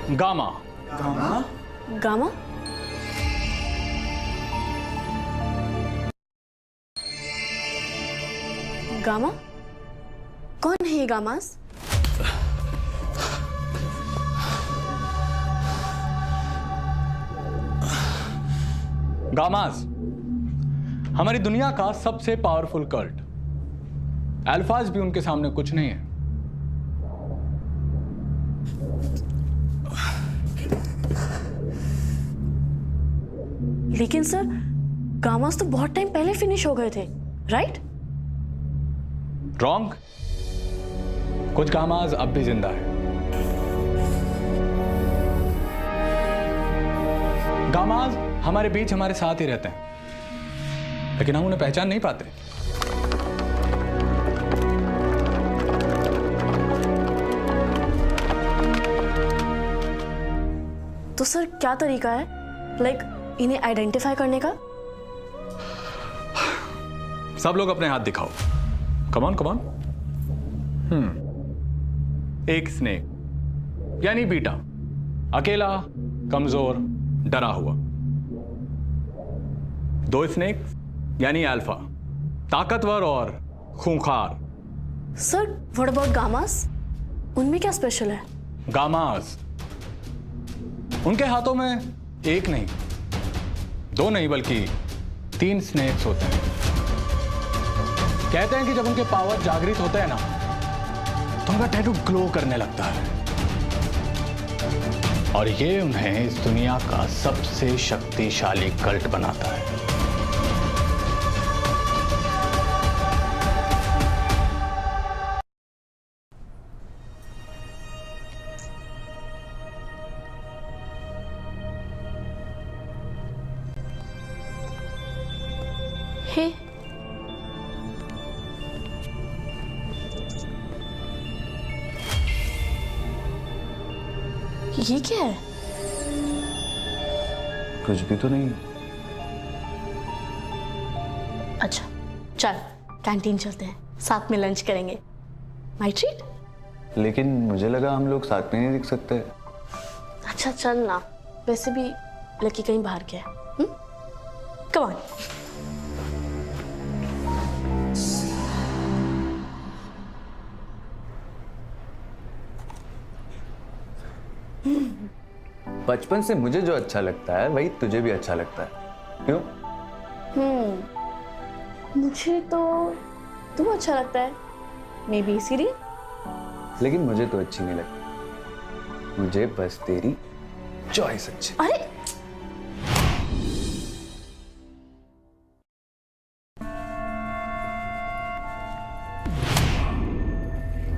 Gamma. Gamma? Gamma? Gamma? कौन है ये गामास? गामास हमारी दुनिया का सबसे पावरफुल कल्ट। अल्फाज भी उनके सामने कुछ नहीं है। लेकिन सर, गामास तो बहुत टाइम पहले फिनिश हो गए थे, राइट? रॉन्ग। कुछ गामाज अब भी जिंदा है। गामाज हमारे बीच हमारे साथ ही रहते हैं, लेकिन हम उन्हें पहचान नहीं पाते। तो सर क्या तरीका है, लाइक इन्हें आइडेंटिफाई करने का? सब लोग अपने हाथ दिखाओ। Come on come on. एक स्नेक यानी बीटा, अकेला, कमजोर, डरा हुआ। दो स्नेक यानी अल्फा, ताकतवर और खूंखार। Sir what about gammas? उनमें क्या स्पेशल है? गामास उनके हाथों में एक नहीं, दो नहीं, बल्कि 3 स्नेक्स होते हैं। कहते हैं कि जब उनके पावर जागृत होते हैं ना, तो उनका टैटू ग्लो करने लगता है, और ये उन्हें इस दुनिया का सबसे शक्तिशाली कल्ट बनाता है। हे, ये क्या है? कुछ भी तो नहीं। अच्छा चल, कैंटीन चलते हैं, साथ में लंच करेंगे। My treat. लेकिन मुझे लगा हम लोग साथ में नहीं दिख सकते। अच्छा चल ना, वैसे भी लकी कहीं बाहर गया है। Come on. बचपन से मुझे जो अच्छा लगता है वही तुझे भी अच्छा लगता है, क्यों? मुझे तो तू अच्छा लगता है, मे बी इसीलिए। लेकिन मुझे तो अच्छी नहीं लगती, मुझे बस तेरी चॉइस अच्छी। अरे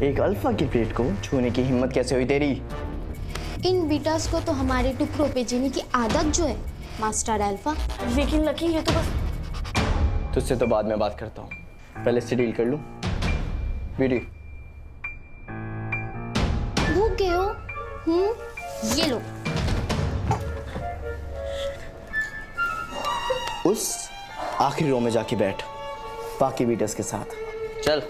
एक अल्फा की प्लेट को छूने की हिम्मत कैसे हुई तेरी? इन बीटास को तो हमारे टुकड़ों पे जीने की आदत जो है मास्टर अल्फा। लेकिन लकी ये तो बस। तुझसे तो बाद में बात करता हूँ, पहले इससे डील कर लूँ। बीडी भूख गए हो? ये लो। उस आखिरी रो में जाके बैठ बाकी बीटर्स के साथ। चल।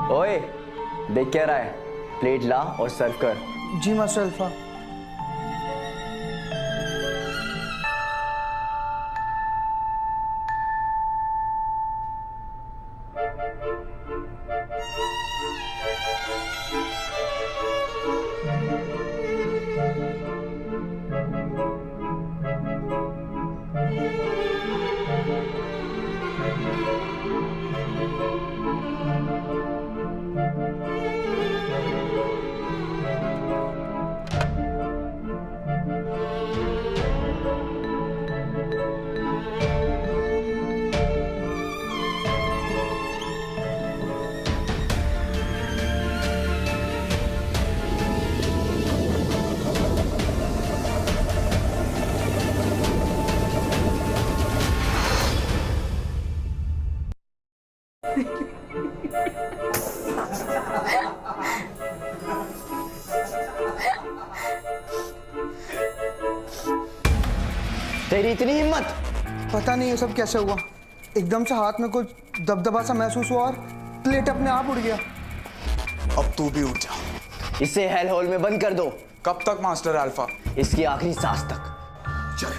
ओए, देख क्या रहा है? प्लेट ला और सर्व कर। जी मास्टर अल्फा। तेरी इतनी हिम्मत? पता नहीं ये सब कैसे हुआ, एकदम से हाथ में कुछ दबदबा सा महसूस हुआ और प्लेट अपने आप उड़ गया। अब तू भी उठ जा। इसे हेल होल में बंद कर दो। कब तक मास्टर अल्फा? इसकी आखिरी सांस तक। चल।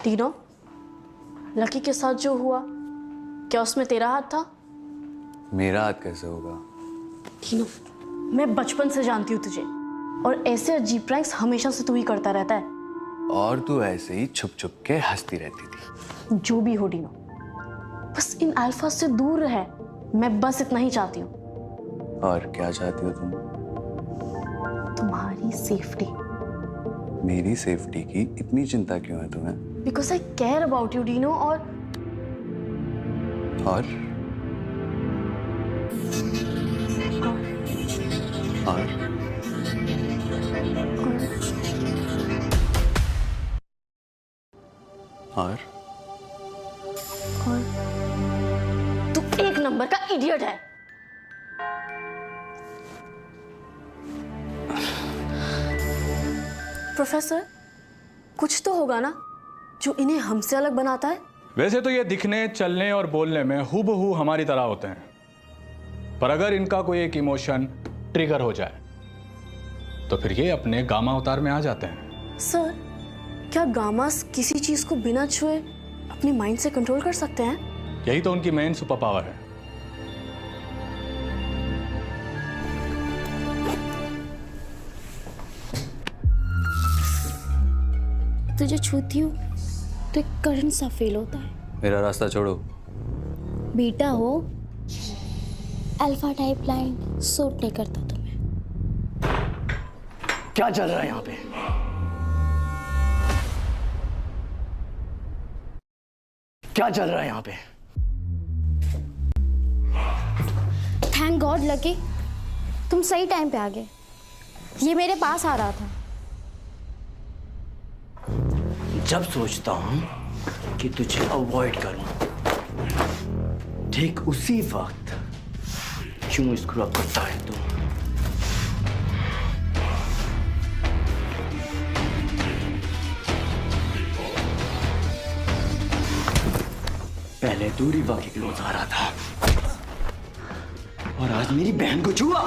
तीनों, लकी के साथ जो हुआ, क्या उसमें तेरा हाथ था? मेरा हाथ कैसे होगा? तीनों, मैं बचपन से जानती हूँ तुझे, और ऐसे अजीब प्रैंक्स हमेशा से तू ही करता रहता है। और तू ऐसे ही छुप छुप के हंसती रहती थी। जो भी हो डीनो, बस इन अल्फा से दूर रहे, मैं बस इतना ही चाहती हूँ। और क्या चाहती हो तुम? तुम्हारी सेफ्टी। मेरी सेफ्टी की इतनी चिंता क्यों है तुम्हें? Because I care about you Dino. और और तू एक नंबर का इडियट है। प्रोफेसर, कुछ तो होगा ना जो इन्हें हमसे अलग बनाता है। वैसे तो ये दिखने, चलने और बोलने में हूबहू हमारी तरह होते हैं, पर अगर इनका कोई एक इमोशन ट्रिगर हो जाए तो फिर ये अपने गामा अवतार में आ जाते हैं। सर, क्या गामास किसी चीज को बिना छुए अपने माइंड से कंट्रोल कर सकते हैं? यही तो उनकी मेन सुपर पावर है। तुझे छूती हूँ तो एक करंट सा फील होता है। मेरा रास्ता छोड़ो। बीटा हो, अल्फा टाइप लाइन सूट नहीं करता तुम्हें। क्या चल रहा है यहाँ पे? क्या चल रहा है यहाँ पे? थैंक गॉड लकी, तुम सही टाइम पे आ गए। ये मेरे पास आ रहा था। जब सोचता हूं कि तुझे अवॉइड करूं, ठीक उसी वक्त क्यों स्क्रू अप करता है तू? पहले तू रिवा के क्लोज आ रहा था और आज मेरी बहन को छुआ।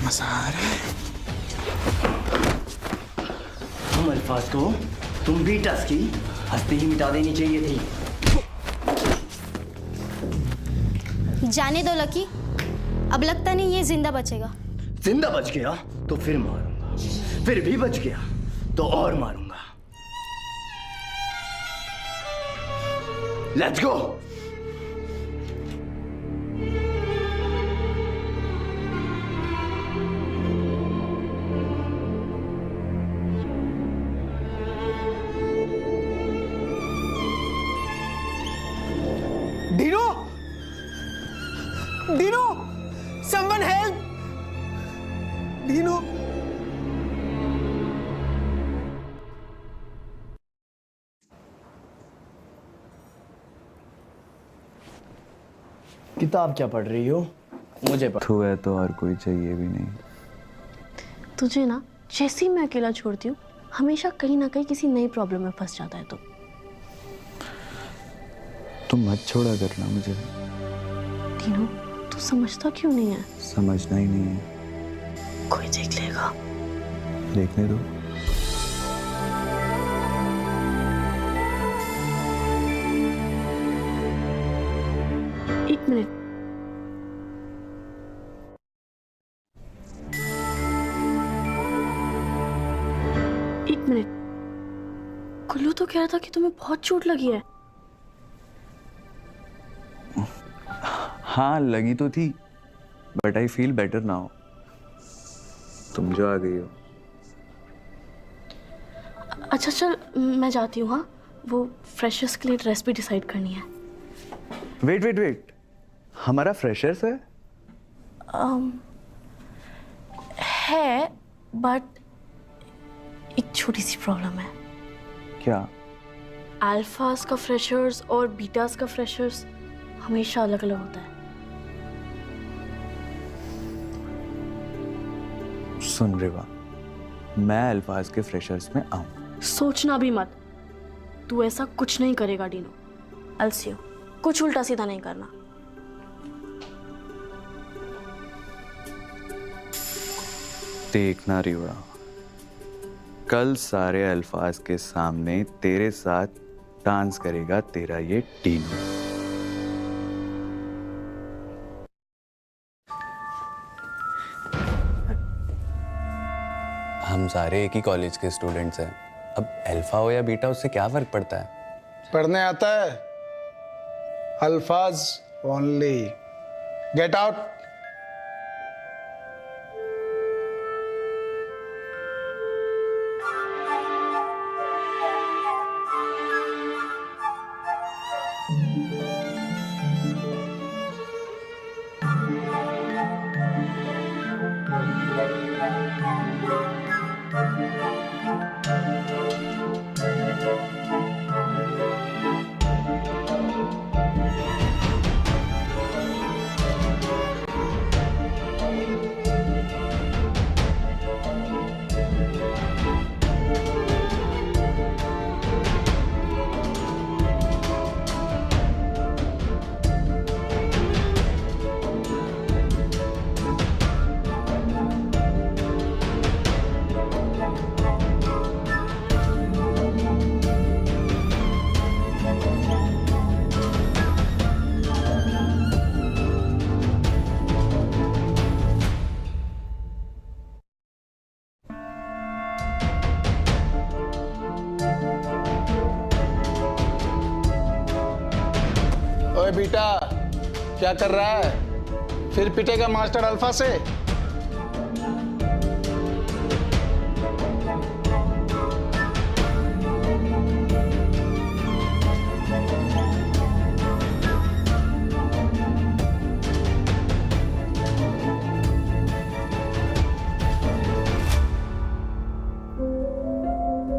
मजा आ रहा है। हम अल्फाज को तुम बीटस की हस्ती ही मिटा देनी चाहिए थी। जाने दो लकी, अब लगता नहीं ये जिंदा बचेगा। जिंदा बच गया तो फिर मारूंगा, फिर भी बच गया तो और मारूंगा। Let's go. Dino, Dino, someone help! Dino, किताब क्या पढ़ रही हो? मुझे पढ़। तू है तो और कोई चाहिए भी नहीं। तुझे ना, जैसे ही मैं अकेला छोड़ती हूँ, हमेशा कहीं ना कहीं किसी नई प्रॉब्लम में फंस जाता है। तो तुम मत छोड़ा करना मुझे। तीनों, तू समझता क्यों नहीं है? समझना ही नहीं है। कोई देख लेगा। देखने दो। एक मिनट। एक मिनट। कुल्लू तो कह रहा था कि तुम्हें बहुत चोट लगी है। हाँ लगी तो थी, but I feel better now. तुम जो आ गई हो। अच्छा चल, मैं जाती हूँ। हाँ, वो फ्रेशर्स के लिए ड्रेस भी डिसाइड करनी है। वेट वेट वेट, हमारा फ्रेशर्स है? है, बट एक छोटी सी प्रॉब्लम है। क्या? अल्फास का फ्रेशर्स और बीटास का फ्रेशर्स हमेशा अलग अलग होता है। सुन रेवा, मैं अल्फाज के फ्रेशर्स में आऊं। सोचना भी मत, तू ऐसा कुछ नहीं करेगा डीनो। अलसियो, कुछ उल्टा सीधा नहीं करना। देखना रिवा, कल सारे अल्फाज के सामने तेरे साथ डांस करेगा तेरा ये डीनो। हम सारे एक ही कॉलेज के स्टूडेंट्स हैं। अब अल्फा हो या बीटा, उससे क्या फर्क पड़ता है? पढ़ने आता है? अल्फाज ओनली। Get out. ओए बेटा, क्या कर रहा है? फिर पिटेगा मास्टर अल्फा से?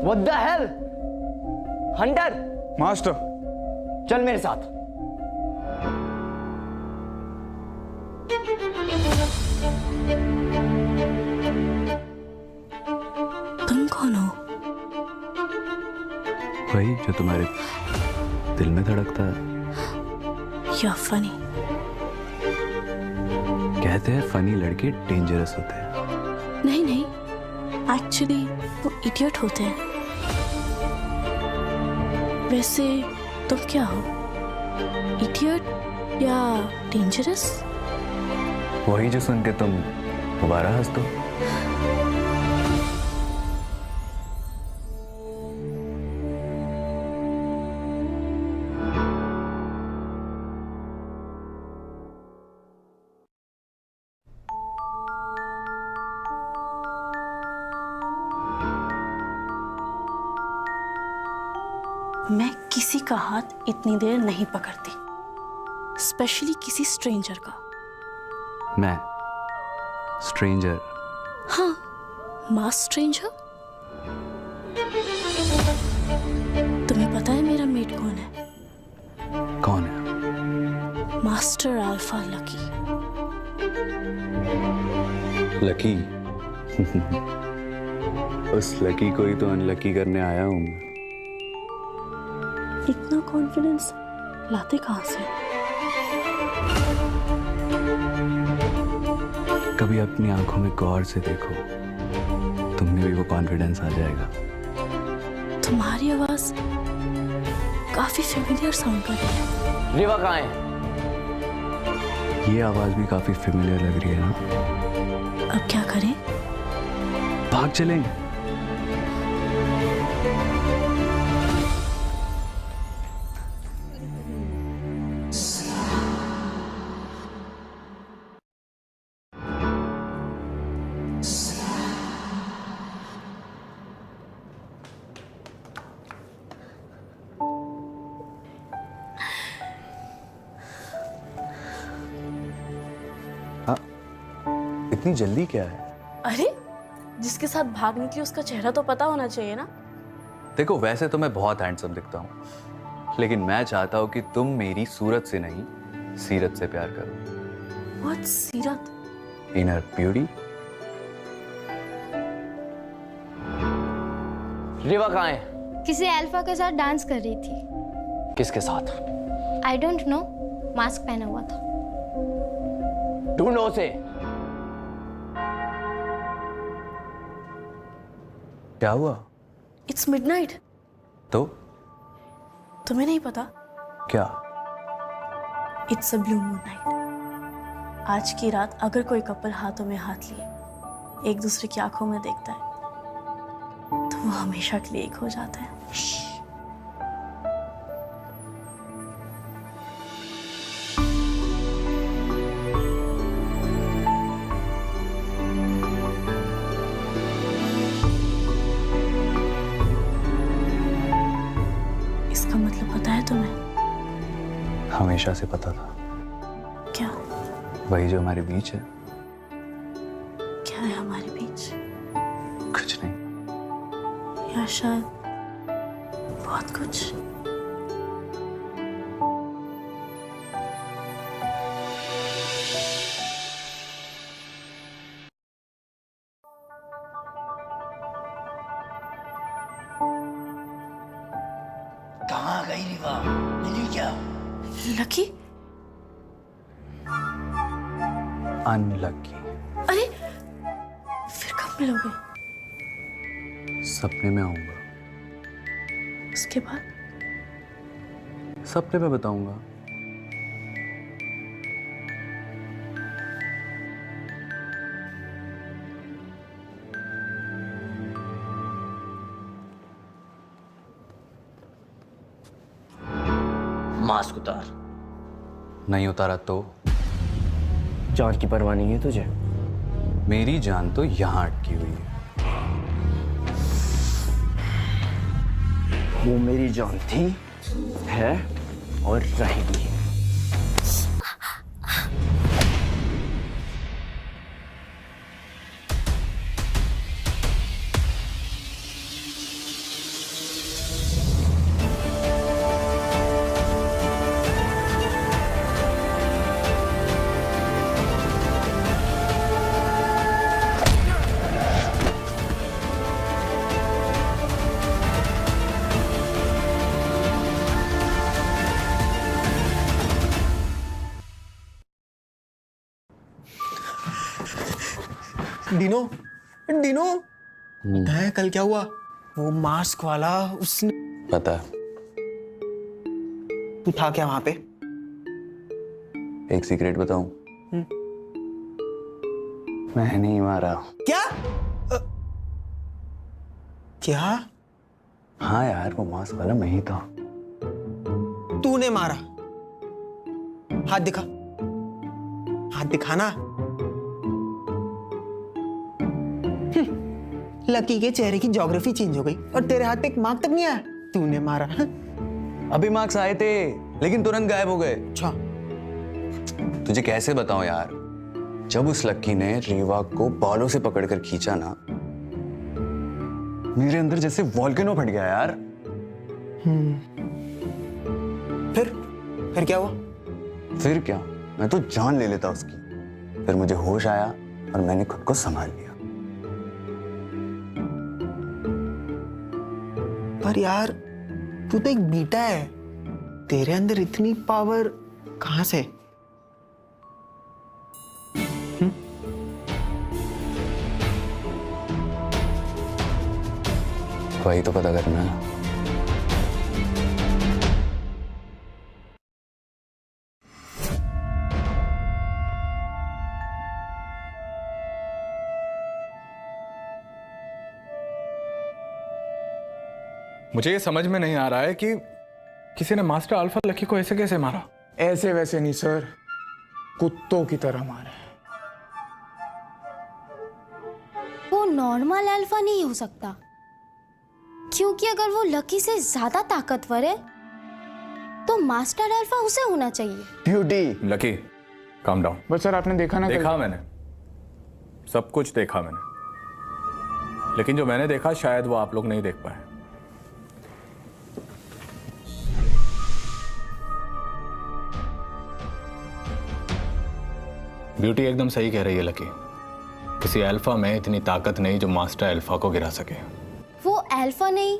What the hell? Hunter, master. चल मेरे साथ। तुम कौन हो? वही जो तुम्हारे दिल में धड़कता है। You're funny. कहते हैं फनी लड़के डेंजरस होते हैं। नहीं नहीं, एक्चुअली वो इडियट होते हैं। वैसे तुम क्या हो, इडियट या डेंजरस? वही जो सुन के तुम दोबारा हंस दो। मैं किसी का हाथ इतनी देर नहीं पकड़ती, स्पेशली किसी स्ट्रेंजर का। मैं स्ट्रेंजर? हाँ, मास स्ट्रेंजर। तुम्हें पता है मेरा मेट कौन है? कौन है? Master alpha lucky. लकी? उस लकी को ही तो अनलकी करने आया हूं मैं। इतना कॉन्फिडेंस लाते कहां से? कभी अपनी आंखों में गौर से देखो, तुमने भी वो कॉन्फिडेंस आ जाएगा। तुम्हारी आवाज काफी फेमिलियर साउंड कर रही है। रिवा कहाँ है? ये आवाज भी काफी फेमिलियर लग रही है ना? अब क्या करें? भाग चलें। इतनी जल्दी क्या है? अरे जिसके साथ भाग निकली उसका चेहरा तो पता होना चाहिए ना। देखो वैसे तो मैं बहुत हैंडसम दिखता हूँ, लेकिन मैं चाहता हूँ कि तुम मेरी सूरत से नहीं सीरत से प्यार करो। व्हाट सीरत? Inner beauty. रिवा कहाँ है? किसी अल्फा के साथ डांस कर रही थी। किसके साथ? आई डोंट नो, मास्क पहना हुआ था। ढूंढो उसे। क्या हुआ? It's midnight. तो तुम्हें नहीं पता? क्या? It's a blue moon night. आज की रात अगर कोई कपल हाथों में हाथ लिए एक दूसरे की आंखों में देखता है तो वो हमेशा के लिए एक हो जाता है। इसका मतलब पता है तुम्हें? हमेशा से पता था। क्या? वही जो हमारे बीच है। क्या है हमारे बीच? कुछ नहीं। या शायद बहुत कुछ। कहाँ गई रिवा? मिली क्या? लकी? अनलकी। अरे फिर कब मिलोगे? सपने में आऊंगा। उसके बाद? सपने में बताऊंगा। मास्क उतार। नहीं उतारा तो? जान की परवाह नहीं है तुझे? मेरी जान तो यहाँ अटकी हुई है। वो मेरी जान थी, है और रहेगी। डिनो, डिनो, पता है कल क्या हुआ? वो मास्क वाला उसने, पता है। तू था क्या वहां पे? एक सीक्रेट बताऊं? मैं नहीं मारा। क्या? क्या? हाँ यार, वो मास्क वाला मैं ही था। तूने मारा? हाथ दिखा, हाथ दिखाना। लकी के चेहरे की ज्योग्राफी चेंज हो गई और तेरे हाथ पे एक मार्क तक नहीं आया। तूने मारा? अभी मार्क्स आए थे लेकिन तुरंत गायब हो गए। अच्छा, तुझे कैसे बताऊं यार, जब उस लक्की ने रीवा को बालों से पकड़कर खींचा ना, मेरे अंदर जैसे वॉल्केनो फट गया यार। फिर क्या हुआ? फिर क्या, मैं तो जान ले लेता उसकी। फिर मुझे होश आया और मैंने खुद को संभाल लिया। पर यार तू तो एक बीटा है, तेरे अंदर इतनी पावर कहां से? वही तो पता करना है। मुझे ये समझ में नहीं आ रहा है कि किसी ने मास्टर अल्फा लकी को ऐसे कैसे मारा। ऐसे वैसे नहीं सर, कुत्तों की तरह मारे। वो नॉर्मल अल्फा नहीं हो सकता, क्योंकि अगर वो लकी से ज्यादा ताकतवर है तो मास्टर अल्फा उसे होना चाहिए। ब्यूटी। Lucky calm down. बस सर आपने देखा ना देखा मैंने, सब कुछ देखा मैंने। लेकिन जो मैंने देखा शायद वो आप लोग नहीं देख पाए। ब्यूटी एकदम सही कह रही है लकी। किसी अल्फा में इतनी ताकत नहीं जो मास्टर अल्फा को गिरा सके। वो अल्फा नहीं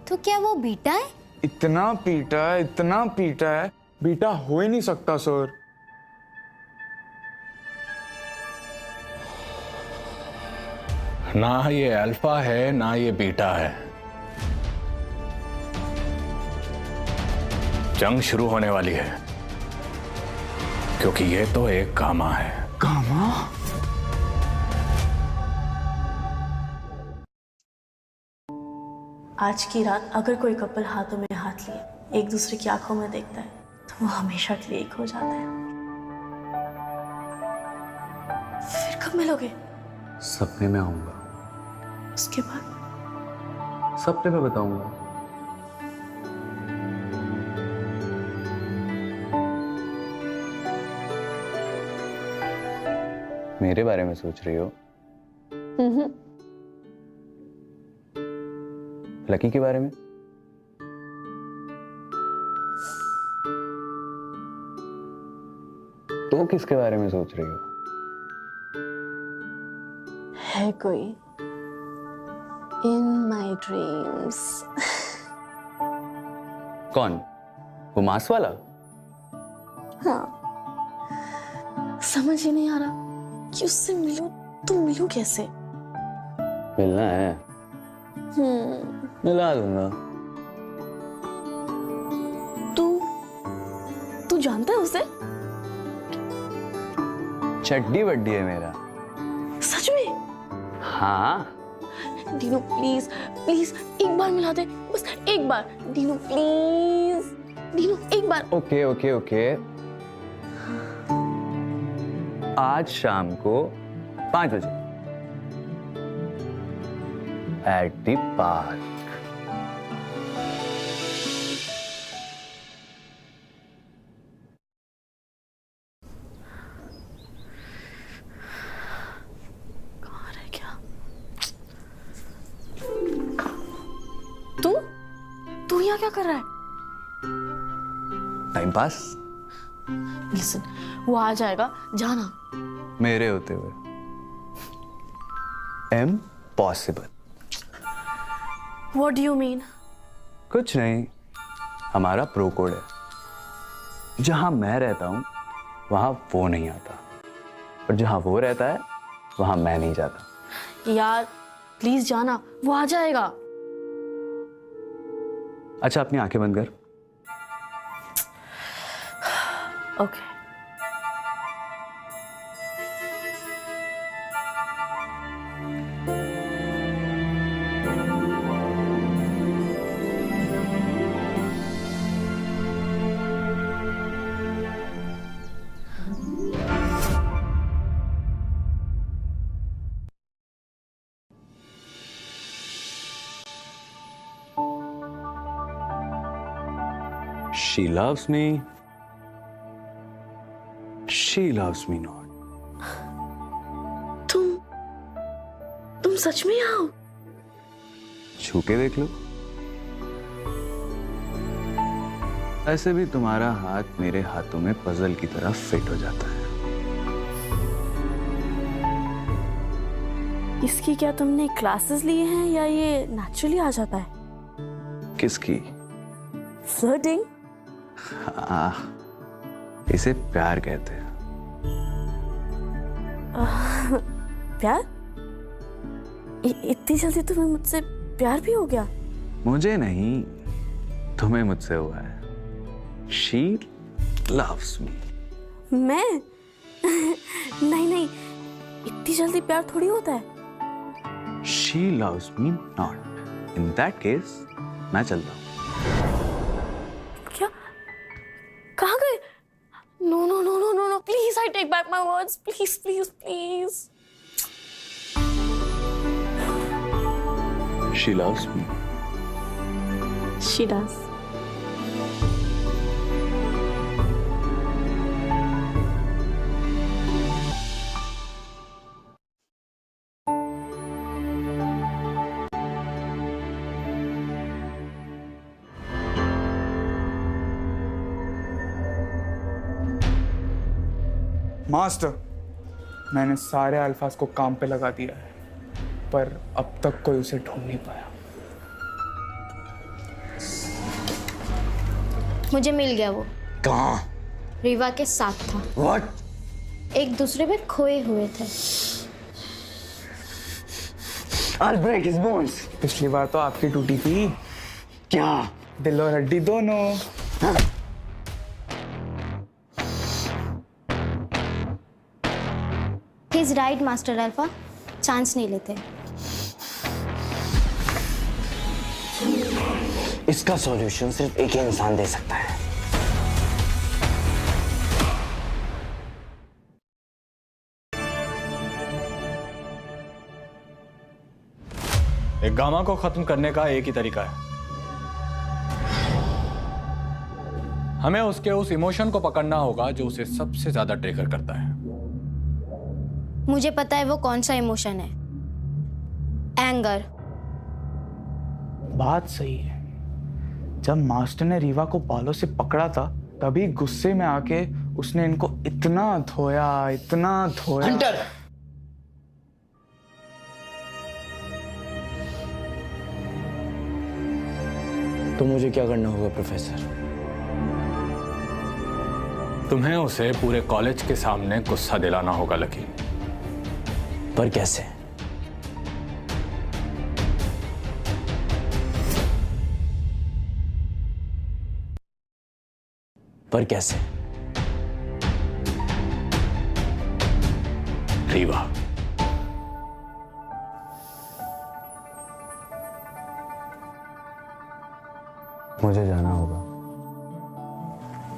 तो क्या वो बीटा है? इतना पीटा है, बीटा हो ही नहीं सकता सर। ना ये अल्फा है ना ये बीटा है। जंग शुरू होने वाली है, क्योंकि ये तो एक गामा है। गामा? आज की रात अगर कोई कपल हाथों में हाथ लिए एक दूसरे की आंखों में देखता है तो वो हमेशा के लिए एक हो जाते हैं। फिर कब मिलोगे? सपने में आऊंगा। उसके बाद? सपने में बताऊंगा। मेरे बारे में सोच रही हो? लकी के बारे में? तो किसके बारे में सोच रही हो? है कोई इन माई ड्रीम्स। कौन? वो मांस वाला? हाँ, समझ ही नहीं आ रहा कि उससे मिलूं तो मिलूं कैसे। मिलना है? मिला दूंगा। तू जानता है उसे? चड्डी बड्डी है मेरा। सच में? हाँ। डीनू प्लीज प्लीज एक बार मिला दे, बस एक बार। डीनू प्लीज, डीनू एक बार। Okay okay okay. आज शाम को 5 बजे एट द पार्क। कहाँ रह गया? तू यहाँ क्या कर रहा है? Time pass. लिसन, वो आ जाएगा, जाना। मेरे होते हुए impossible. What do you mean? कुछ नहीं, हमारा प्रो कोड है। जहां मैं रहता हूं वहां वो नहीं आता, और जहां वो रहता है वहां मैं नहीं जाता। यार प्लीज जाना, वो आ जाएगा। अच्छा, अपनी आंखें बंद कर। Okay. She loves me. She loves me not. तुम सच में आओ? छू के देख लो। ऐसे भी तुम्हारा हाथ मेरे हाथों में पजल की तरह फिट हो जाता है। इसकी क्या तुमने क्लासेस लिए हैं या ये नेचुरली आ जाता है? किसकी? फ्लर्टिंग? इसे प्यार कहते हैं। प्यार? इतनी जल्दी तुम्हें मुझसे प्यार भी हो गया? मुझे नहीं, तुम्हें मुझसे हुआ है। She loves me. मैं? नहीं नहीं, इतनी जल्दी प्यार थोड़ी होता है। She loves me not. In that case, मैं चलता हूँ। क्या? कहाँ गए? No no no no no no, please I take back my words, please please please. She loves me. She does. Master, मैंने सारे अल्फाज को काम पे लगा दिया है, पर अब तक कोई उसे ढूंढ नहीं पाया। मुझे मिल गया वो। कहाँ? रीवा के साथ था। What? एक दूसरे में खोए हुए थे। I'll break his bones. पिछली बार तो आपकी टूटी थी। क्या? दिल और हड्डी दोनों। He's right, master alpha. Chance नहीं लेते। इसका सॉल्यूशन सिर्फ एक ही इंसान दे सकता है। एक गामा को खत्म करने का एक ही तरीका है, हमें उसके उस इमोशन को पकड़ना होगा जो उसे सबसे ज्यादा ट्रिगर करता है। मुझे पता है वो कौन सा इमोशन है। एंगर। बात सही है। जब मास्टर ने रीवा को बालों से पकड़ा था, तभी गुस्से में आके उसने इनको इतना धोया, इतना धोया। हंटर! तो मुझे क्या करना होगा प्रोफेसर? तुम्हें उसे पूरे कॉलेज के सामने गुस्सा दिलाना होगा लकी। पर कैसे? पर कैसे? रीवा, मुझे जाना होगा।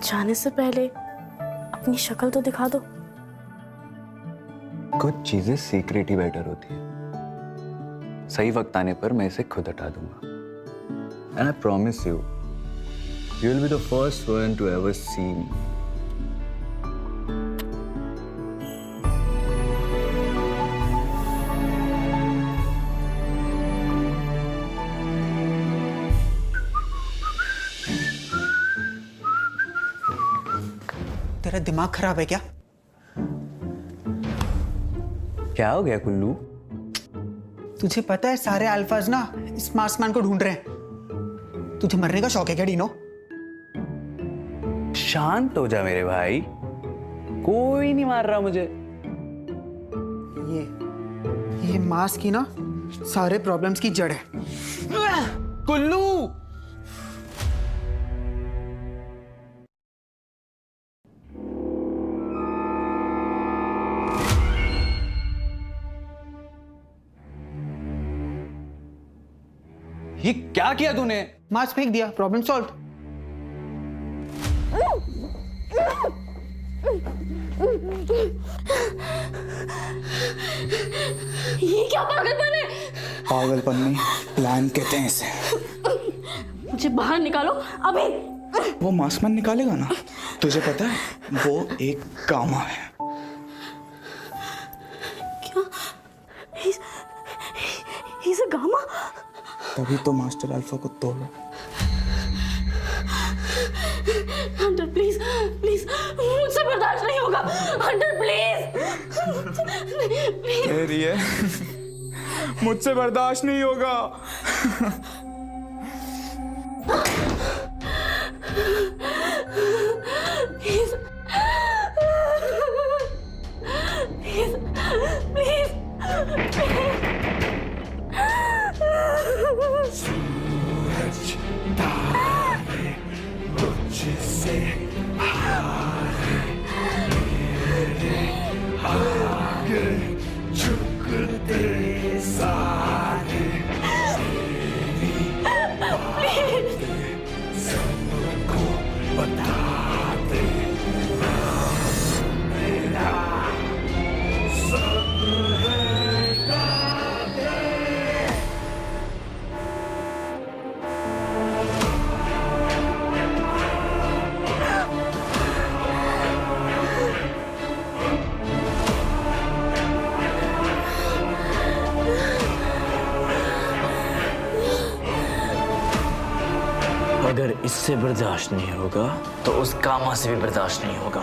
जाने से पहले अपनी शक्ल तो दिखा दो। कुछ चीजें सीक्रेट ही बेटर होती है। सही वक्त आने पर मैं इसे खुद हटा दूंगा। And I promise you, you will be the first one to ever see me. तेरा दिमाग खराब है क्या? क्या हो गया कुल्लू? तुझे पता है सारे अल्फाज ना इस मास्कमैन को ढूंढ रहे हैं। तुझे मरने का शौक है क्या डीनो? शांत हो जा मेरे भाई, कोई नहीं मार रहा मुझे। ये मास्क ही ना सारे प्रॉब्लम्स की जड़ है। कुल्लू! ये क्या किया तूने? मास्क फेंक दिया, प्रॉब्लम सॉल्व। ये क्या पागलपन है? पागलपन नहीं, प्लान कहते हैं इसे। मुझे बाहर निकालो अभी। वो मास्कमैन निकालेगा ना, तुझे पता है वो एक गामा है। क्या? He's a gamma? तभी तो मास्टर अल्फा को तोड़ा। हंटर प्लीज प्लीज, मुझसे बर्दाश्त नहीं होगा। Hunter please. कह रही है मुझसे बर्दाश्त नहीं होगा। अगर इससे बर्दाश्त नहीं होगा तो उस गामा से भी बर्दाश्त नहीं होगा।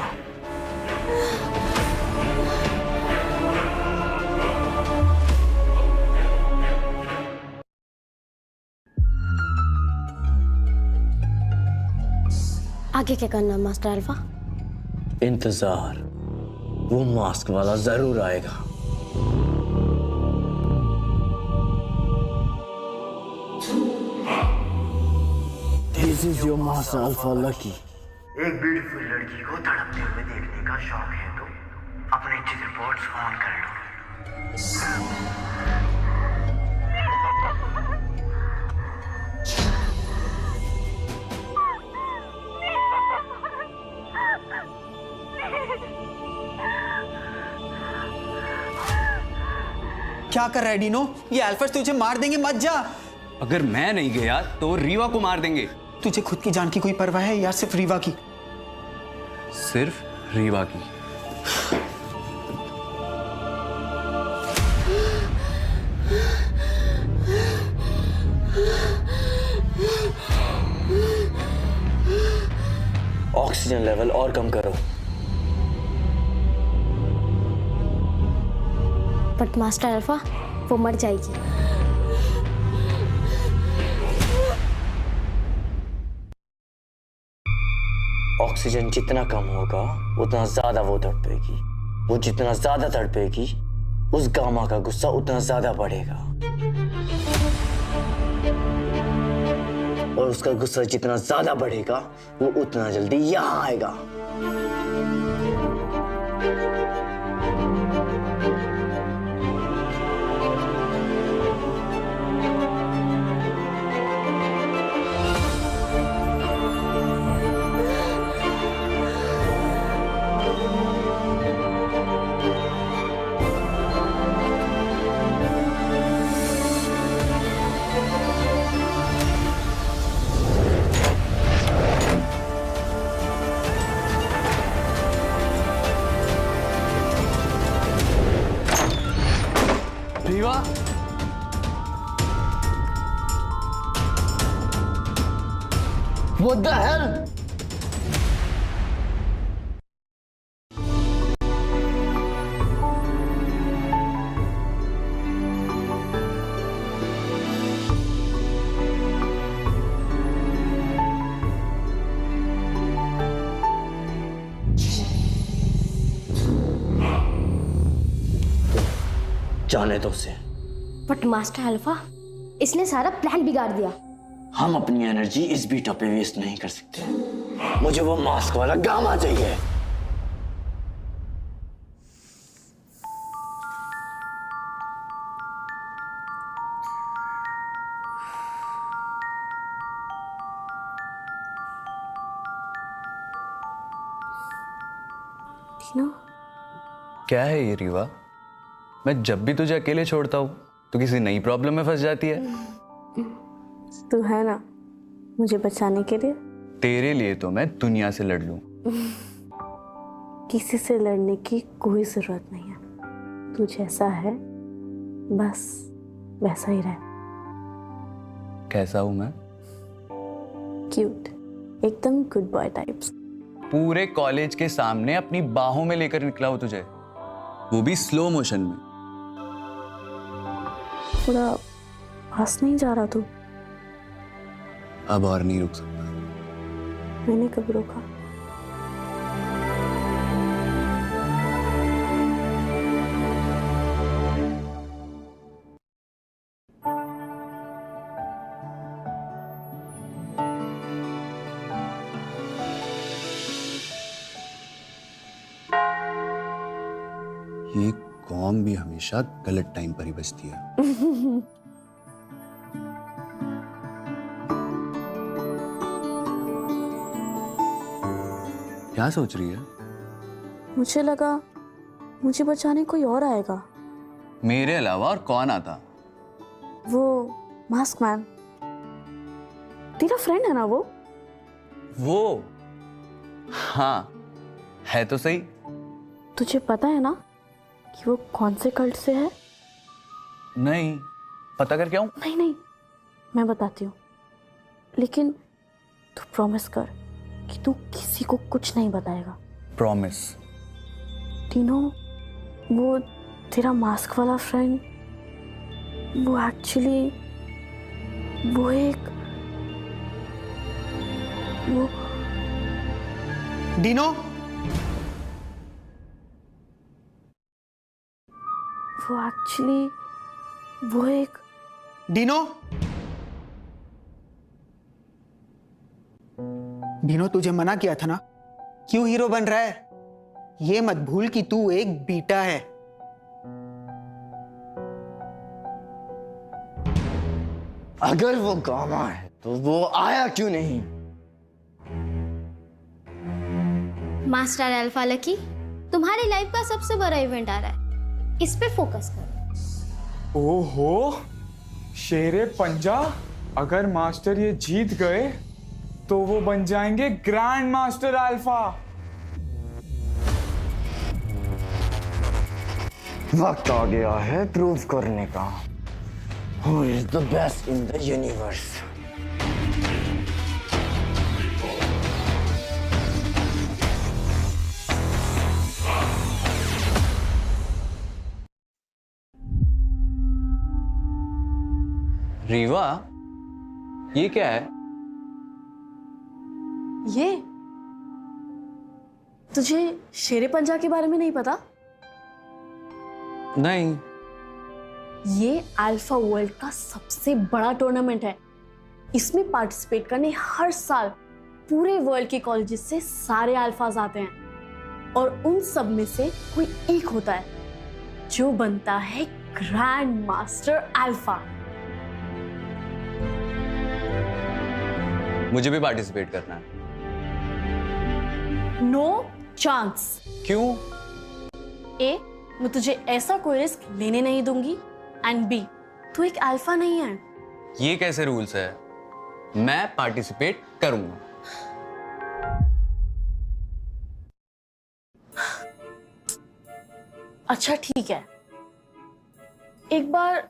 आगे क्या करना मास्टर अल्फा? इंतजार, वो मास्क वाला जरूर आएगा। This is your master Alpha Lucky. एक ब्यूटीफुल लड़की को तड़पते हुए देखने का शौक है तो अपने चित्र बोर्ड्स ऑन कर लो। क्या कर रहा है डीनो? ये अल्फाज तुझे मार देंगे, मत जा। अगर मैं नहीं गया तो रीवा को मार देंगे। तुझे खुद की जान की कोई परवाह है या सिर्फ रीवा की? सिर्फ रीवा की। ऑक्सीजन लेवल और कम करो। बट मास्टर अल्फा, वो मर जाएगी। ऑक्सीजन जितना कम होगा उतना ज्यादा वो तड़पेगी। वो जितना ज्यादा तड़पेगी उस गामा का गुस्सा उतना ज्यादा बढ़ेगा, और उसका गुस्सा जितना ज्यादा बढ़ेगा वो उतना जल्दी यहां आएगा। Rewa, What the hell? जाने दो उसे। बट मास्टर अल्फा, इसने सारा प्लान बिगाड़ दिया। हम अपनी एनर्जी इस बीटा पे वेस्ट नहीं कर सकते। मुझे वो मास्क वाला गामा चाहिए। टीनो, क्या है ये रीवा? मैं जब भी तुझे अकेले छोड़ता हूँ तो किसी नई प्रॉब्लम में फंस जाती है। तू है ना मुझे बचाने के लिए। तेरे लिए तो मैं दुनिया से लड़ लूं। किसी से लड़ने की कोई जरूरत नहीं है। तू जैसा है बस वैसा ही रह। कैसा हूं मैं? क्यूट, एकदम गुड बॉय टाइप्स। पूरे कॉलेज के सामने अपनी बाहों में लेकर निकला हूं तुझे, वो भी स्लो मोशन में। थोड़ा पास नहीं जा रहा तू? अब और नहीं रुक सकता। मैंने कब रोका? ये कॉम भी हमेशा गलत टाइम पर ही बजती है। क्या सोच रही है? मुझे लगा मुझे बचाने कोई और आएगा। मेरे अलावा और कौन आता? वो मास्क मैन, तेरा फ्रेंड है ना वो? हाँ, है तो सही। तुझे पता है ना कि वो कौन से कल्ट से है? नहीं, पता कर क्या हूं? नहीं नहीं, मैं बताती हूँ, लेकिन तू प्रॉमिस कर कि तू किसी को कुछ नहीं बताएगा। प्रॉमिस। टीनो, वो तेरा मास्क वाला फ्रेंड, वो एक्चुअली वो डीनो, वो एक्चुअली वो एक डीनो, डीनो तुझे मना किया था ना, क्यों हीरो बन रहा है? ये मत भूल कि तू एक बीटा है। अगर वो गामा है तो वो आया क्यों नहीं? मास्टर अल्फा लकी, तुम्हारी लाइफ का सबसे बड़ा इवेंट आ रहा है, इस पे फोकस करो। ओहो, शेरे पंजा, अगर मास्टर ये जीत गए तो वो बन जाएंगे ग्रैंड मास्टर अल्फा। वक्त आ गया है प्रूव करने का। Who is the best in the universe? Rewa, ये क्या है? ये तुझे शेरे पंजा के बारे में नहीं पता? नहीं। ये अल्फा वर्ल्ड का सबसे बड़ा टूर्नामेंट है। इसमें पार्टिसिपेट करने हर साल पूरे वर्ल्ड के कॉलेजेस से सारे अल्फाज आते हैं और उन सब में से कोई एक होता है जो बनता है ग्रैंड मास्टर अल्फा। मुझे भी पार्टिसिपेट करना है। No chance. क्यों? ए, मैं तुझे ऐसा कोई रिस्क लेने नहीं दूंगी, एंड बी, तू एक अल्फा नहीं है। ये कैसे रूल्स है? मैं पार्टिसिपेट करूंगा। अच्छा ठीक है, एक बार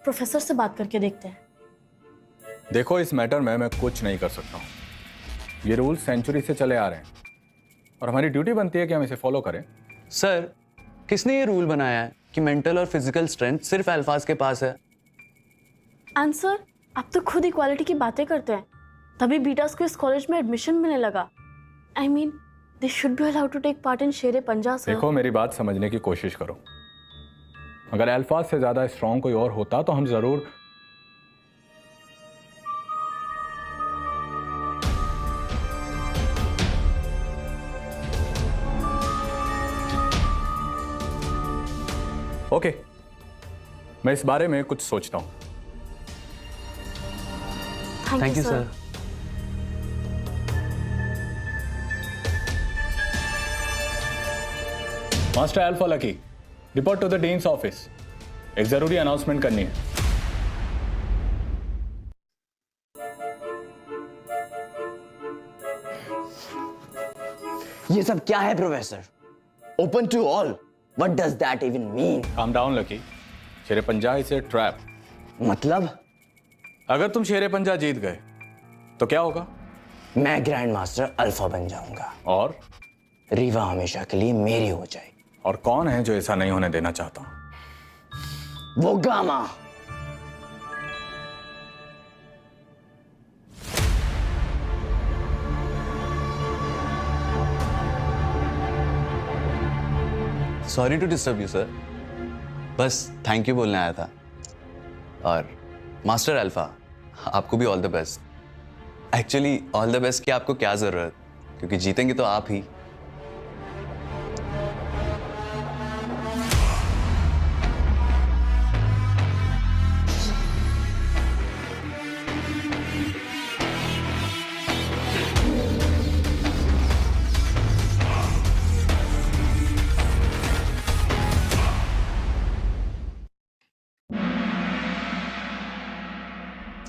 प्रोफेसर से बात करके देखते हैं। देखो, इस मैटर में मैं कुछ नहीं कर सकता हूँ। ये रूल सेंचुरी से चले आ रहे हैं और हमारी ड्यूटी बनती है कि हम इसे फॉलो करें। सर, किसने ये रूल बनाया है कि मेंटल और फिजिकल स्ट्रेंथ सिर्फ अल्फाज के पास है? आंसर, आप तो खुद इक्वालिटी की बातें करते हैं, तभी बीटास को इस कॉलेज में एडमिशन मिलने लगा। I mean, they should be allowed to take part in Shere Panja sir. देखो, मेरी बात समझने की कोशिश करो। अगर अल्फाज से ज्यादा स्ट्रांग कोई और होता तो हम जरूर। ओके, मैं इस बारे में कुछ सोचता हूं। Thank you sir. Master alpha Lucky, report to the dean's office. एक जरूरी अनाउंसमेंट करनी है। ये सब क्या है professor? Open to all, what does that even mean? Calm down Lucky, Shere Panja is a trap. मतलब? अगर तुम शेरे पंजा जीत गए तो क्या होगा? मैं ग्रैंड मास्टर अल्फा बन जाऊंगा और रीवा हमेशा के लिए मेरी हो जाएगी। और कौन है जो ऐसा नहीं होने देना चाहता? वो गामा। Sorry to disturb you sir, बस थैंक यू बोलने आया था। और मास्टर अल्फा, आपको भी all the best. Actually all the best की आपको क्या जरूरत, क्योंकि जीतेंगे तो आप ही।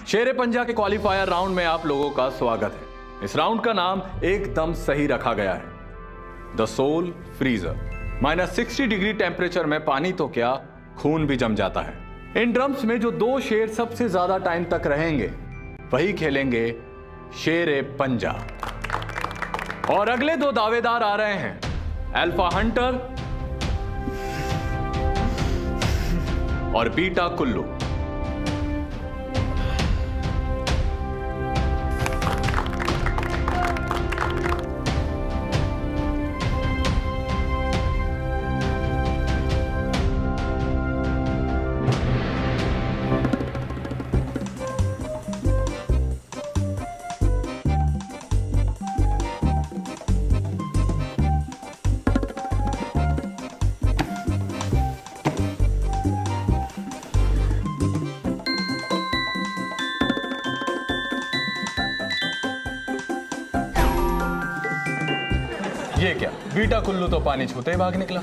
शेरे पंजा के क्वालिफायर राउंड में आप लोगों का स्वागत है। इस राउंड का नाम एकदम सही रखा गया है, the soul freezer. -60 degree temperature में पानी तो क्या, खून भी जम जाता है। इन ड्रम्स में जो 2 शेर सबसे ज्यादा टाइम तक रहेंगे वही खेलेंगे शेरे पंजा। और अगले 2 दावेदार आ रहे हैं, अल्फा हंटर और बीटा कुल्लू। ये क्या, बीटा कुल्लू तो पानी छूते ही भाग निकला।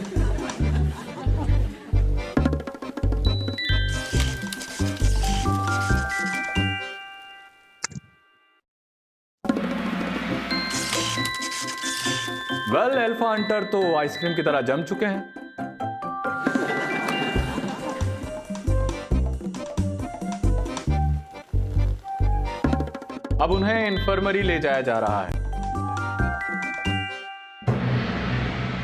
वेल, अल्फा हंटर तो आइसक्रीम की तरह जम चुके हैं। अब उन्हें इन्फर्मरी ले जाया जा रहा है।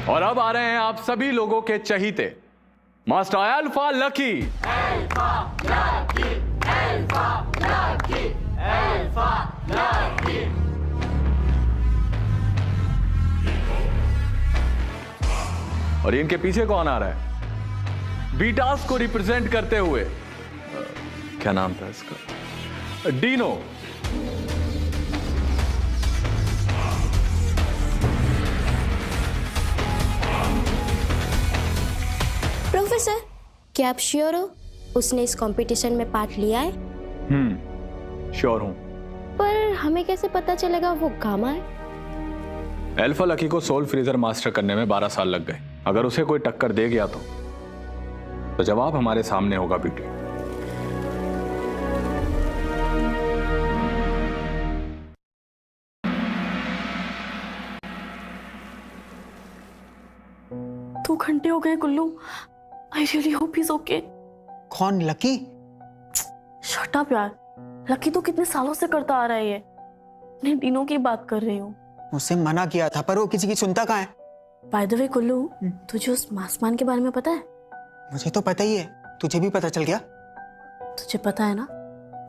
और अब आ रहे हैं आप सभी लोगों के चहीते master alpha lucky. Alpha lucky, alpha lucky, alpha lucky. और इनके पीछे कौन आ रहा है? बीटास को रिप्रेजेंट करते हुए, क्या नाम था इसका, डीनो। प्रोफेसर, क्या आप श्योर हो उसने इस कंपटीशन में पार्ट लिया है? श्योर हूं। पर हमें कैसे पता चलेगा वो गामा है? अल्फा लकी को सोल फ्रीजर मास्टर करने में 12 साल लग गए। अगर उसे कोई टक्कर दे गया तो जवाब हमारे सामने होगा बेटी। दो घंटे हो गए Kullu. I really hope he is okay. कौन, लकी? शट अप यार, लकी तो कितने सालों से करता आ रहा है ये। मैं डीनो की बात कर रही हूँ। उससे मना किया था पर वो किसी की सुनता कहाँ है। बाय द वे कुल्लू, तुझे उस मासमान के बारे में पता है? मुझे तो पता ही है, तुझे भी पता चल गया? तुझे पता है ना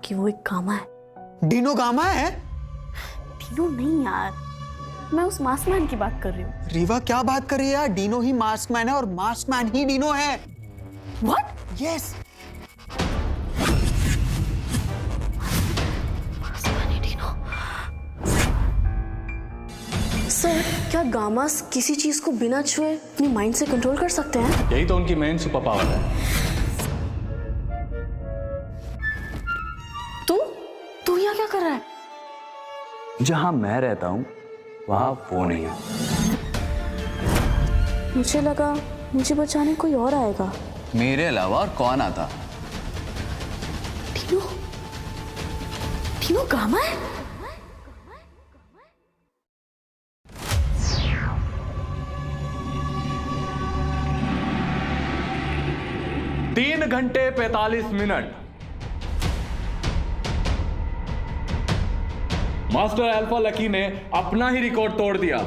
कि वो एक गामा है। डीनो गामा है? डीनो नहीं यार, मैं उस मास्कमैन की बात कर रही हूँ। रीवा क्या बात कर रही है यार? डीनो ही मास्कमैन है और मास्कमैन ही डीनो है। व्हाट? यस। सर, क्या गामास किसी चीज को बिना छुए अपनी माइंड से कंट्रोल कर सकते हैं? यही तो उनकी मेन सुपर पावर है। तू यहाँ क्या कर रहा है? जहां मैं रहता हूं वहां वो नहीं है। मुझे लगा मुझे बचाने कोई और आएगा। मेरे अलावा और कौन आता? डीनो? डीनो गामा है? 3 घंटे 45 मिनट मास्टर अल्फा लकी ने अपना ही रिकॉर्ड तोड़ दिया।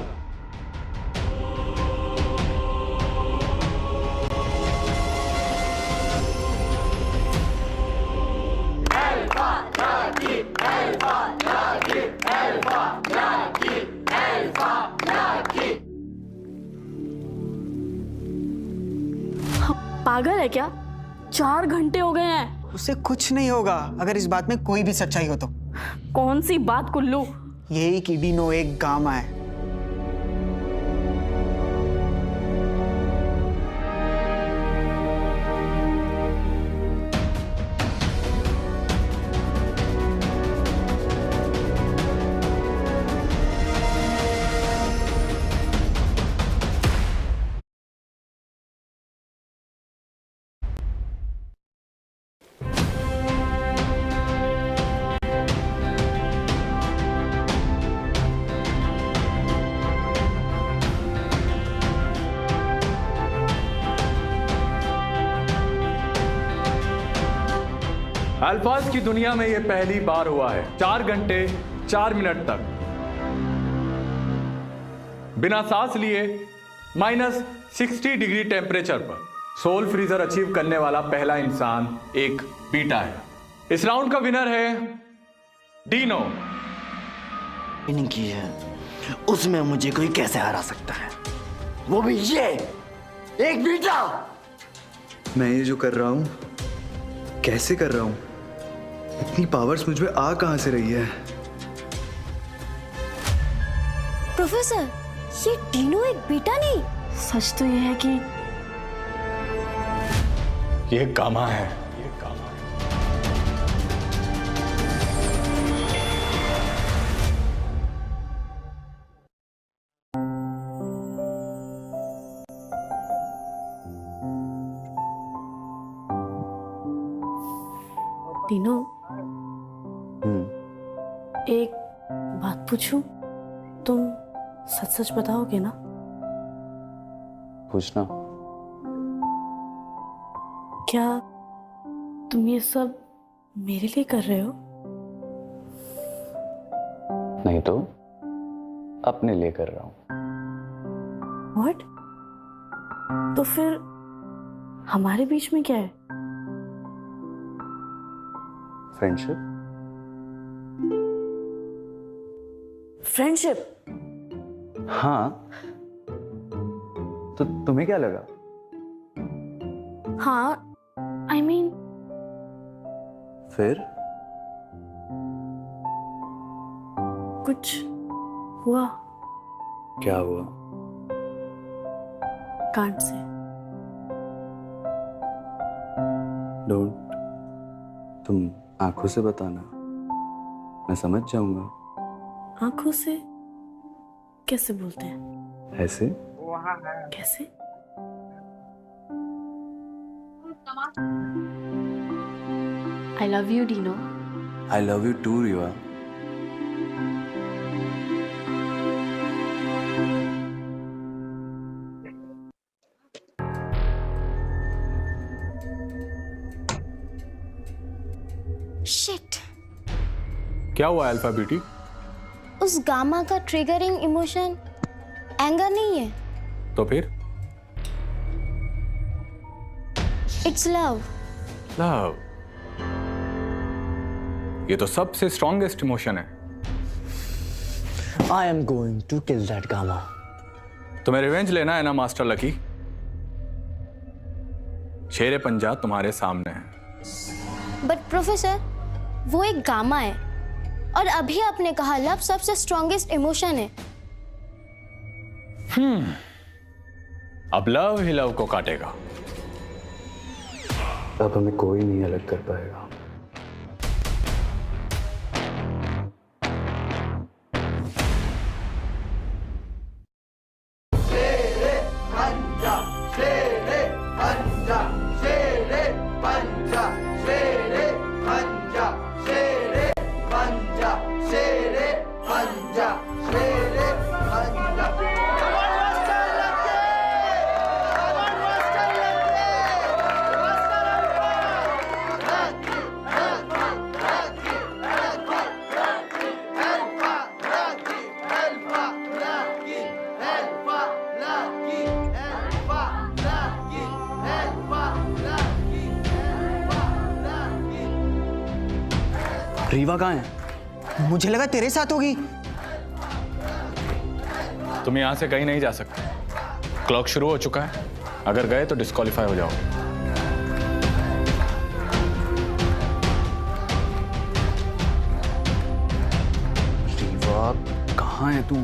पागल है क्या? 4 घंटे हो गए हैं। उससे कुछ नहीं होगा अगर इस बात में कोई भी सच्चाई हो तो। कौन सी बात कुल्लू? यही कि डीनो एक गामा है। अल्फाज की दुनिया में यह पहली बार हुआ है 4 घंटे 4 मिनट तक बिना सांस लिए -60 डिग्री टेम्परेचर पर सोल फ्रीजर अचीव करने वाला पहला इंसान एक बीटा है। इस राउंड का विनर है डीनो। ट्रेनिंग की है उसमें मुझे कोई कैसे हरा सकता है, वो भी ये एक बीटा। मैं ये जो कर रहा हूं कैसे कर रहा हूं? इतनी पावर्स मुझ में आ कहां से रही है? प्रोफेसर, ये डीनो एक बीटा नहीं। सच तो यह है कि ये गामा है। टीनो, एक बात पूछूं? तुम सच सच बताओगे ना? पूछना। क्या तुम ये सब मेरे लिए कर रहे हो? नहीं तो अपने लिए कर रहा हूं। What? तो फिर हमारे बीच में क्या है? फ्रेंडशिप। फ्रेंडशिप? हाँ, तो तुम्हें क्या लगा? हाँ, I mean, फिर कुछ हुआ क्या हुआ? कांड से। डोंट, तुम आंखों से बताना, मैं समझ जाऊंगा। आंखों से कैसे बोलते हैं? ऐसे? कैसे? I love you, Dino. I love you too, Riva. Shit, क्या हुआ अल्फा ब्यूटी? उस गामा का ट्रिगरिंग इमोशन एंगर नहीं है, तो फिर? It's love. लव? ये तो सबसे स्ट्रॉन्गेस्ट इमोशन है। I am going to kill that Gamma. तुम्हें रिवेंज लेना है ना मास्टर लकी? शेरे पंजा तुम्हारे सामने है। बट प्रोफेसर, वो एक गामा है और अभी आपने कहा लव सबसे स्ट्रॉन्गेस्ट इमोशन है। अब लव ही लव को काटेगा। अब हमें कोई नहीं अलग कर पाएगा। रीवा कहाँ है? मुझे लगा तेरे साथ होगी। तुम यहां से कहीं नहीं जा सकते। क्लॉक शुरू हो चुका है। अगर गए तो डिस्क्वालीफाई हो जाओ। रीवा कहाँ है तू?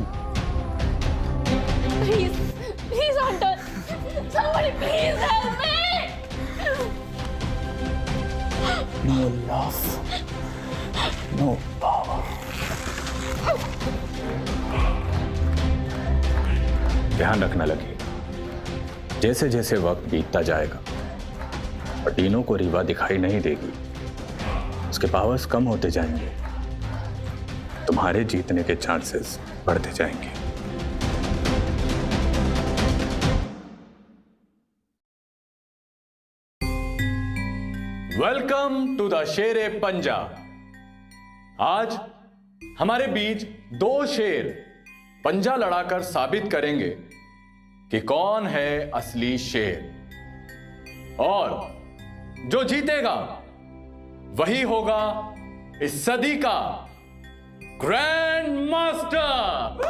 Please, please, Hunter. Somebody please help me. No love, no power. ध्यान रखना लगी, जैसे जैसे वक्त बीतता जाएगा और टीनो को रीवा दिखाई नहीं देगी, उसके पावर्स कम होते जाएंगे, तुम्हारे जीतने के चांसेस बढ़ते जाएंगे। वेलकम टू द शेरे पंजा। आज हमारे बीच दो शेर पंजा लड़ाकर साबित करेंगे कि कौन है असली शेर, और जो जीतेगा वही होगा इस सदी का ग्रैंड मास्टर।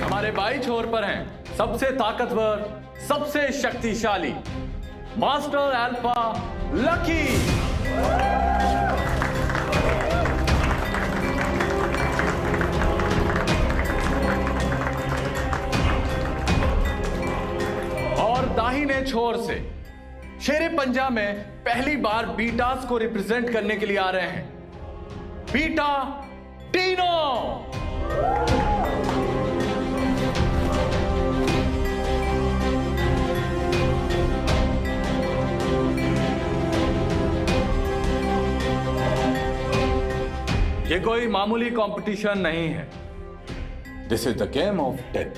हमारे बाई छोर पर हैं सबसे ताकतवर, सबसे शक्तिशाली मास्टर अल्फा लकी। और दाहिने छोर से शेरे पंजा में पहली बार बीटास को रिप्रेजेंट करने के लिए आ रहे हैं बीटा टीनो। कोई मामूली कंपटीशन नहीं है। This is the game of death.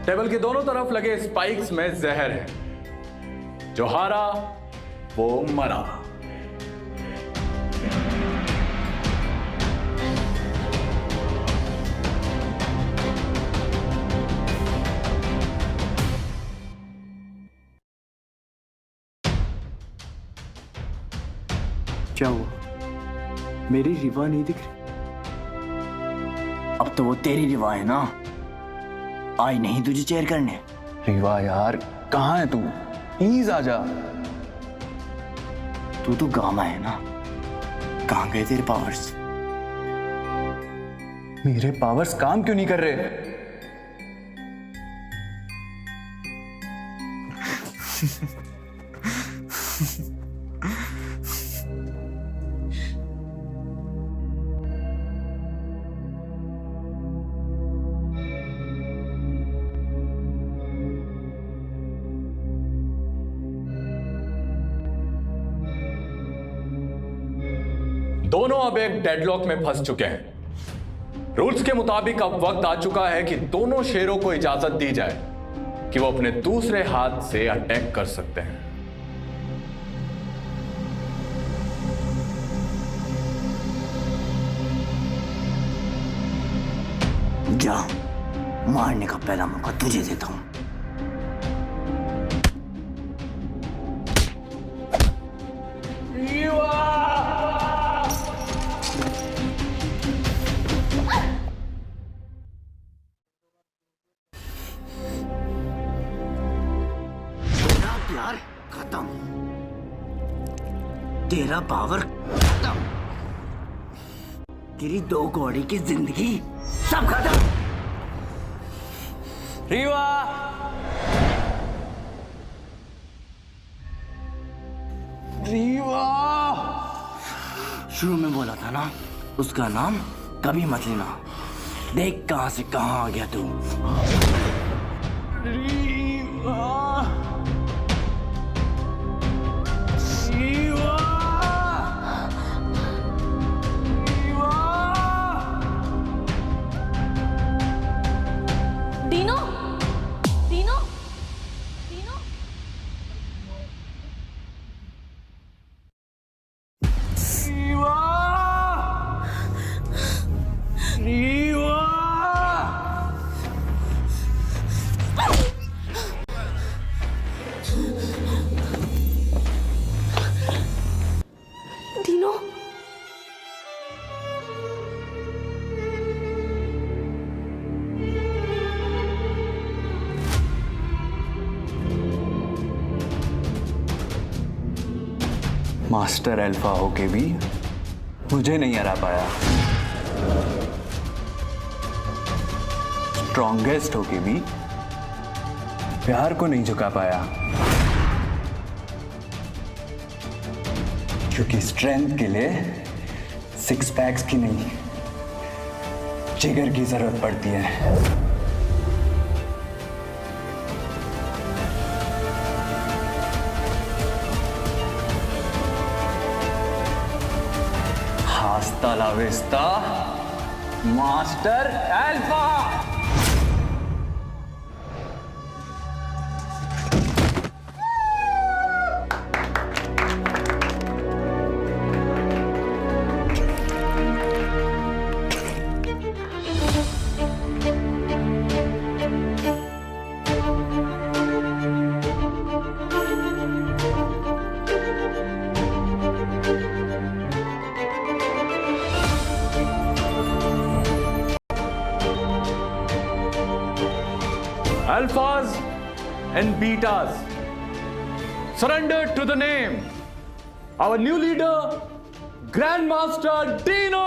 Table के दोनों तरफ लगे स्पाइक्स में जहर है। जो हारा वो मरा। क्या हुआ? मेरी रिवा नहीं दिख रही। अब तो वो तेरी रिवा है ना, आई नहीं तुझे चेयर करने। रिवा यार, कहाँ है तू? प्लीज आजा। तू तो गामा है ना, कहाँ गए तेरे पावर्स? मेरे पावर्स काम क्यों नहीं कर रहे? दोनों अब एक डेडलॉक में फंस चुके हैं। रूल्स के मुताबिक अब वक्त आ चुका है कि दोनों शेरों को इजाजत दी जाए कि वो अपने दूसरे हाथ से अटैक कर सकते हैं। जा, मारने का पहला मौका तुझे देता हूं। प्यार खत्म, तेरा पावर खत्म, तेरी 2 कौड़ी की जिंदगी सब खत्म। रीवा! रीवा! शुरू में बोला था ना, उसका नाम कभी मत लेना। देख कहां से कहां आ गया तू। Dino, Dino, Dino. Dino, master alpha होके भी मुझे नहीं हरा पाया। स्ट्रॉन्गेस्ट होके भी प्यार को नहीं झुका पाया। क्योंकि स्ट्रेंथ के लिए 6 पैक्स की नहीं, जिगर की जरूरत पड़ती है। Hasta la vista, master alpha. Alphas and betas, surrender to the name. Our new leader, Grandmaster Dino.